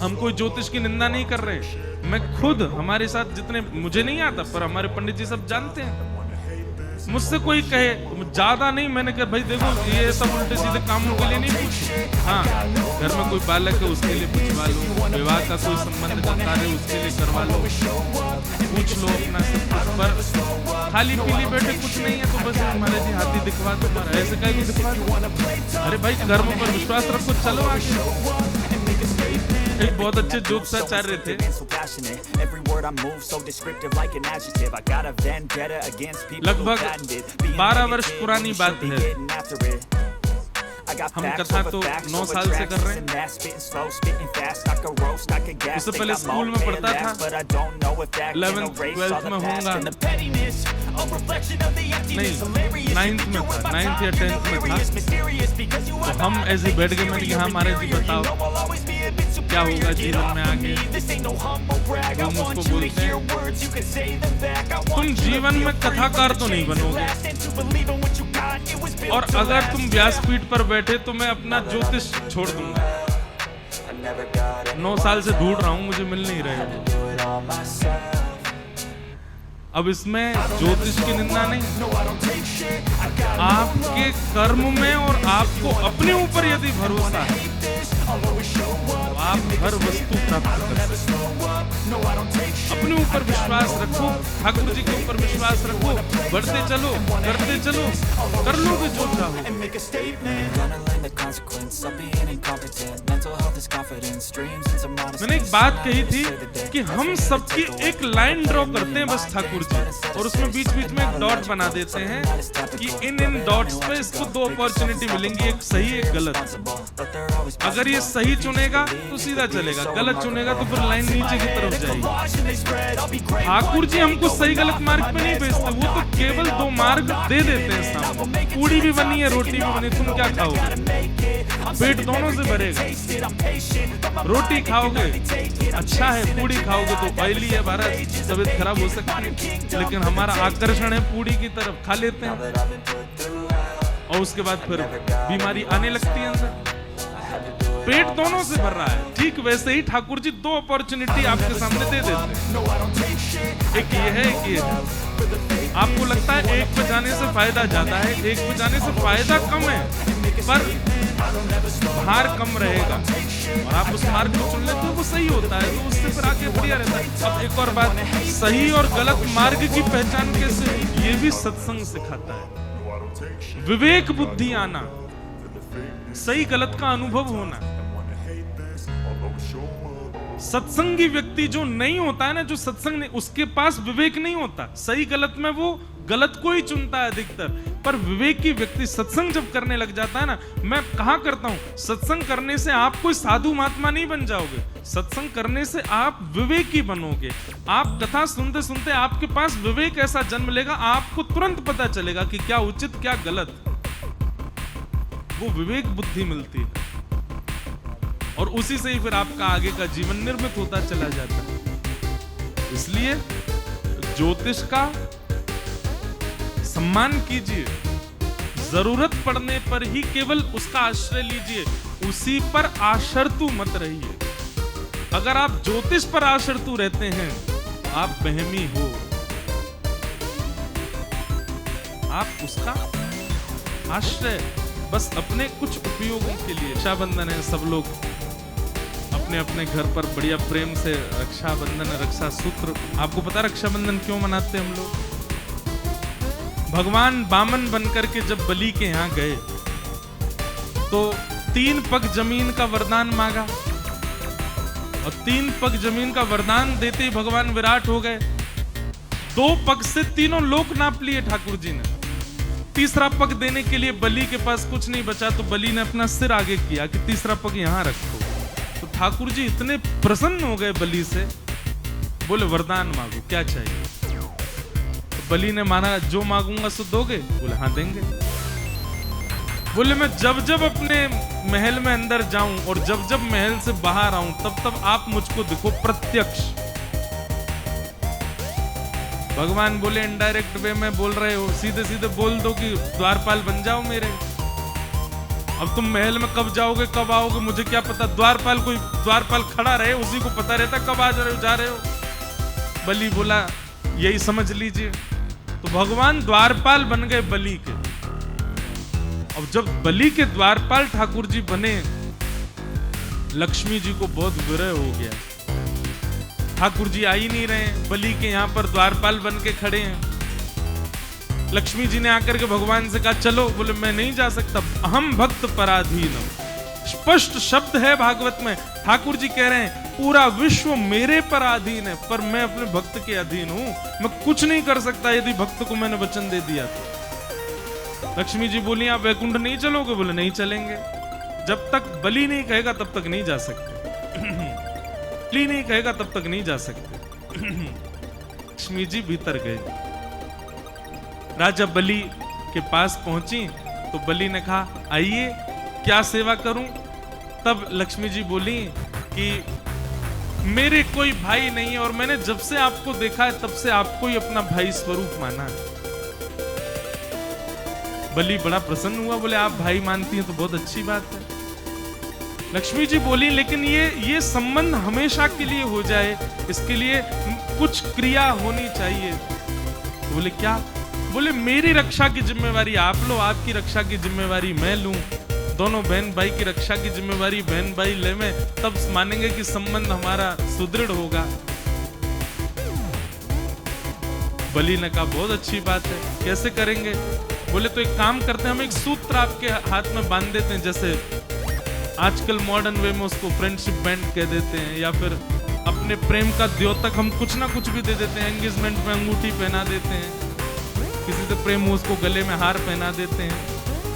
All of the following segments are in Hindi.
हम कोई ज्योतिष की निंदा नहीं कर रहे। मैं खुद, हमारे साथ जितने, मुझे नहीं आता पर हमारे पंडित जी सब जानते हैं। मुझसे कोई कहे ज्यादा नहीं, मैंने कहा भाई देखो ये सब उल्टे सीधे कामों के लिए नहीं पूछो। हाँ, घर में कोई बालक है उसके लिए पूछवा लो, विवाह का कोई संबंध का कार्य उसके लिए करवा लो, पूछ लो अपना सब कुछ। पर खाली पीली बैठे कुछ नहीं है तो बस हमारे जी हाथी दिखवा दो, हमारा ऐसे कहीं नहीं दिखवा दो। अरे भाई धर्म पर विश्वास रखो, चलो आगे। एक बहुत अच्छे ज्योतिषाचार्य थे, लगभग 12 वर्ष पुरानी बात है। हम कथा तो 9 साल से कर रहे हैं। इससे पहले स्कूल में पढ़ता था, 11th 12th में होऊंगा, नहीं 9th में था, 9th या 10th में था। तो हम ऐसे बैठ गए, मैंने कहा हमारे जी बताओ क्या होगा जीवन में आगे। तो मुझको बोलते हैं तुम जीवन में कथाकार तो नहीं बनोगे, और अगर तुम व्यासपीठ पर बैठे तो मैं अपना ज्योतिष छोड़ दूंगा। 9 साल से ढूंढ रहा हूं, मुझे मिल नहीं रहे। अब इसमें ज्योतिष की निंदा नहीं, आपके कर्म में और आपको अपने ऊपर यदि भरोसा है आप हर वस्तु प्राप्त कर सकते हो। अपने ऊपर विश्वास रखो, ठाकुर जी के ऊपर विश्वास रखो, बढ़ते चलो, करते चलो, कर लोगे जो चाहो। मैंने एक बात कही थी कि हम सबकी एक लाइन ड्रॉ करते हैं बस ठाकुर जी, और उसमें बीच बीच में एक डॉट बना देते हैं कि इन डॉट्स पे इसको 2 अपॉर्चुनिटी मिलेंगी, एक सही एक गलत। अगर ये सही चुनेगा तो सीधा चलेगा, गलत चुनेगा तो फिर लाइन नीचे की तरफ जाएगी। ठाकुर जी हमको सही गलत मार्ग पे नहीं भेजते, वो तो केवल 2 मार्ग दे देते हैं सामने। पूड़ी भी बनी है, रोटी भी बनी, तुम क्या खाओगे? पेट दोनों से भरेगा। रोटी खाओगे अच्छा है, पूड़ी खाओगे तो ऑयली है, हमारा तबीयत खराब हो सकती है, लेकिन हमारा आकर्षण है पूड़ी की तरफ, खा लेते हैं और उसके बाद फिर बीमारी आने लगती है अंदर। पेट दोनों से भर रहा है। ठीक वैसे ही ठाकुर जी 2 अपॉर्चुनिटी आपके सामने दे देते हैं, एक ये है, एक ये है। आपको लगता है एक पे जाने से फायदा ज्यादा है, एक पे जाने से फायदा कम है, पर भार कम रहेगा, और आप उस मार्ग को चुन लेते हो वो सही होता है, तो उससे फिर आगे बढ़िया रहता है। अब एक और बात, सही और गलत मार्ग की पहचान कैसे, ये भी सत्संग सिखाता है। विवेक बुद्धि आना, सही गलत का अनुभव होना। सत्संगी व्यक्ति जो नहीं होता है ना, जो सत्संग नहीं, उसके पास विवेक नहीं होता। सही गलत में वो गलत को ही चुनता है अधिकतर, पर विवेकी व्यक्ति सत्संग जब करने लग जाता है ना, मैं कहा करता हूं सत्संग करने से आप कोई साधु महात्मा नहीं बन जाओगे, सत्संग करने से आप विवेकी बनोगे। आप कथा सुनते सुनते आपके पास विवेक ऐसा जन्म लेगा, आपको तुरंत पता चलेगा कि क्या उचित क्या गलत। वो विवेक बुद्धि मिलती है, और उसी से ही फिर आपका आगे का जीवन निर्मित होता चला जाता है। इसलिए ज्योतिष का सम्मान कीजिए, जरूरत पड़ने पर ही केवल उसका आश्रय लीजिए, उसी पर आशर्तु मत रहिए। अगर आप ज्योतिष पर आशर्तु रहते हैं तो आप बहमी हो, आप उसका आश्रय बस अपने कुछ उपयोगों के लिए। रक्षाबंधन है, सब लोग अपने अपने घर पर बढ़िया प्रेम से रक्षाबंधन, रक्षा सूत्र। आपको पता रक्षाबंधन क्यों मनाते हैं हम लोग? भगवान बामन बनकर के जब बलि के यहाँ गए तो 3 पग जमीन का वरदान मांगा, और 3 पग जमीन का वरदान देते ही भगवान विराट हो गए। 2 पग से तीनों लोक नाप लिए ठाकुर जी ने। तीसरा पग देने के लिए बलि के पास कुछ नहीं बचा, तो बलि ने अपना सिर आगे किया कि तीसरा पग यहां रखो। तो ठाकुर जी इतने प्रसन्न हो गए बलि से, बोले वरदान मांगो, क्या चाहिए? तो बलि ने माना जो मांगूंगा सो दोगे? बोले हाँ देंगे। बोले मैं जब जब अपने महल में अंदर जाऊं और जब जब महल से बाहर आऊं तब तब आप मुझको दिखो प्रत्यक्ष। भगवान बोले इनडायरेक्ट वे में बोल रहे हो, सीधे सीधे बोल दो कि द्वारपाल बन जाओ मेरे। अब तुम महल में कब जाओगे कब आओगे मुझे क्या पता, कोई द्वारपाल खड़ा रहे उसी को पता रहता कब आ जा रहे हो। बलि बोला यही समझ लीजिए। तो भगवान द्वारपाल बन गए बलि के। अब जब बलि के द्वारपाल ठाकुर जी बने, लक्ष्मी जी को बहुत विरह हो गया। ठाकुर जी आ ही नहीं रहे, बलि के यहाँ पर द्वारपाल बन के खड़े हैं। लक्ष्मी जी ने आकर के भगवान से कहा चलो, बोले मैं नहीं जा सकता, अहम भक्त पराधीन। स्पष्ट शब्द है भागवत में, ठाकुर जी कह रहे हैं पूरा विश्व मेरे पर अधीन है, पर मैं अपने भक्त के अधीन हूं, मैं कुछ नहीं कर सकता यदि भक्त को मैंने वचन दे दिया तो। लक्ष्मी जी बोली आप वैकुंठ नहीं चलोगे? बोले नहीं चलेंगे, जब तक बलि नहीं कहेगा तब तक नहीं जा सकते। बलि नहीं कहेगा तब तक नहीं जा सकते। लक्ष्मी जी भीतर गए, राजा बलि के पास पहुंची तो बलि ने कहा आइए क्या सेवा करूं? तब लक्ष्मी जी बोली कि मेरे कोई भाई नहीं है और मैंने जब से आपको देखा है तब से आपको ही अपना भाई स्वरूप माना है। बलि बड़ा प्रसन्न हुआ, बोले आप भाई मानती हैं तो बहुत अच्छी बात है। लक्ष्मी जी बोली लेकिन ये संबंध हमेशा के लिए हो जाए, इसके लिए कुछ क्रिया होनी चाहिए। तो बोले क्या? बोले मेरी रक्षा की जिम्मेवारी आप लो, आपकी रक्षा की जिम्मेवारी मैं लूं, दोनों बहन भाई की रक्षा की जिम्मेवारी बहन भाई ले में, तब मानेंगे कि संबंध हमारा सुदृढ़ होगा। बलि ने कहा बहुत अच्छी बात है, कैसे करेंगे? बोले तो एक काम करते हैं, हम एक सूत्र आपके हाथ में बांध देते हैं, जैसे आजकल मॉडर्न वे में उसको फ्रेंडशिप बैंड कह देते हैं, या फिर अपने प्रेम का द्योतक हम कुछ ना कुछ भी दे देते हैं। एंगेजमेंट में अंगूठी पहना देते हैं, किसी से प्रेम हो उसको गले में हार पहना देते हैं।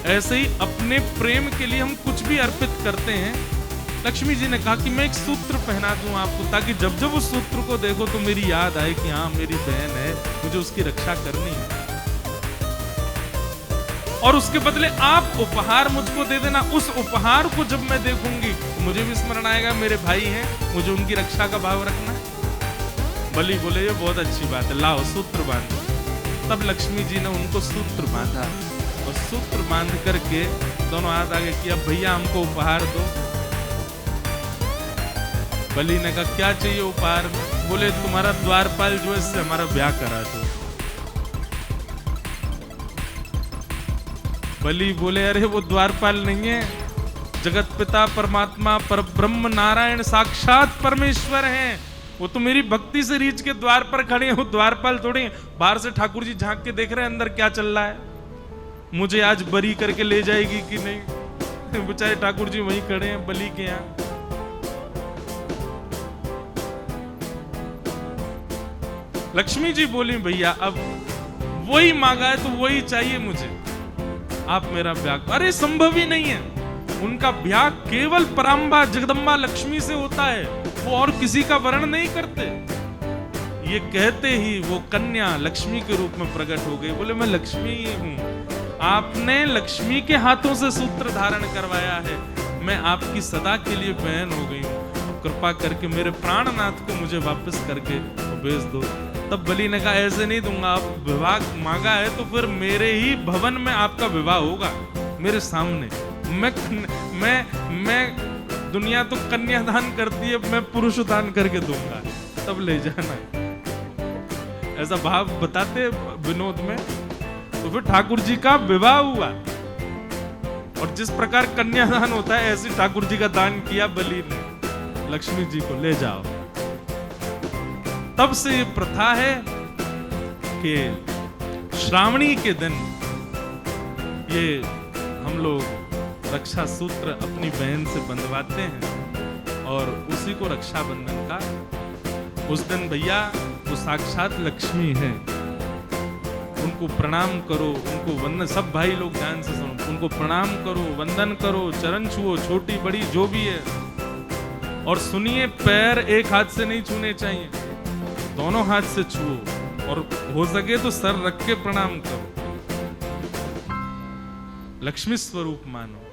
ऐसे ही अपने प्रेम के लिए हम कुछ भी अर्पित करते हैं। लक्ष्मी जी ने कहा कि मैं एक सूत्र पहना दूं आपको, ताकि जब जब उस सूत्र को देखो तो मेरी याद आए कि हाँ मेरी बहन है, मुझे उसकी रक्षा करनी है। और उसके बदले आप उपहार मुझको दे देना, उस उपहार को जब मैं देखूंगी तो मुझे भी स्मरण आएगा मेरे भाई हैं, मुझे उनकी रक्षा का भाव रखना है। बलि बोले ये बहुत अच्छी बात है, लाओ सूत्र बांधो। तब लक्ष्मी जी ने उनको सूत्र बांधा और सूत्र बांध करके दोनों हाथ आगे किया, भैया हमको उपहार दो। बलि ने कहा क्या चाहिए उपहार में? बोले तुम्हारा द्वारपाल जो है इससे हमारा ब्याह करा दो। बलि बोले अरे वो द्वारपाल नहीं है, जगत पिता परमात्मा परब्रह्म नारायण साक्षात परमेश्वर हैं, वो तो मेरी भक्ति से रीछ के द्वार पर खड़े हैं, वो द्वारपाल थोड़े। बाहर से ठाकुर जी झांक के देख रहे हैं अंदर क्या चल रहा है, मुझे आज बरी करके ले जाएगी कि नहीं। बेचारे ठाकुर जी वहीं खड़े हैं बलि के यहाँ। लक्ष्मी जी बोली भैया अब वही मांगा है तो वही चाहिए मुझे, आप मेरा ब्याह। अरे संभव ही नहीं है, उनका ब्याह केवल पराम्बा जगदम्बा लक्ष्मी से होता है, वो और किसी का वर्ण नहीं करते। ये कहते ही वो कन्या लक्ष्मी के रूप में प्रकट हो गई। बोले मैं लक्ष्मी ही हूं, आपने लक्ष्मी के हाथों से सूत्र धारण करवाया है, मैं आपकी सदा के लिए बहन हो गई हूं, कृपा करके मेरे प्राणनाथ को मुझे वापस करके भेज दो। तब बलि ने कहा ऐसे नहीं दूंगा, आप विवाह मांगा है तो फिर मेरे ही भवन में आपका विवाह होगा, मेरे सामने। मैं दुनिया तो कन्यादान करती है, मैं पुरुष दान करके दूंगा, तब ले जाना। ऐसा भाव बताते विनोद में। तो फिर ठाकुर जी का विवाह हुआ और जिस प्रकार कन्यादान होता है ऐसे ठाकुर जी का दान किया बलि ने, लक्ष्मी जी को ले जाओ। तब से ये प्रथा है कि श्रावणी के दिन ये हम लोग रक्षा सूत्र अपनी बहन से बंधवाते हैं और उसी को रक्षाबंधन का उस दिन भैया वो साक्षात लक्ष्मी है, उनको प्रणाम करो, उनको वंदन। सब भाई लोग ध्यान से सुनो, उनको प्रणाम करो, वंदन करो, चरण छुओ, छोटी बड़ी जो भी है। और सुनिए पैर एक हाथ से नहीं छूने चाहिए, दोनों हाथ से छुओ और हो सके तो सर रख के प्रणाम करो, लक्ष्मी स्वरूप मानो।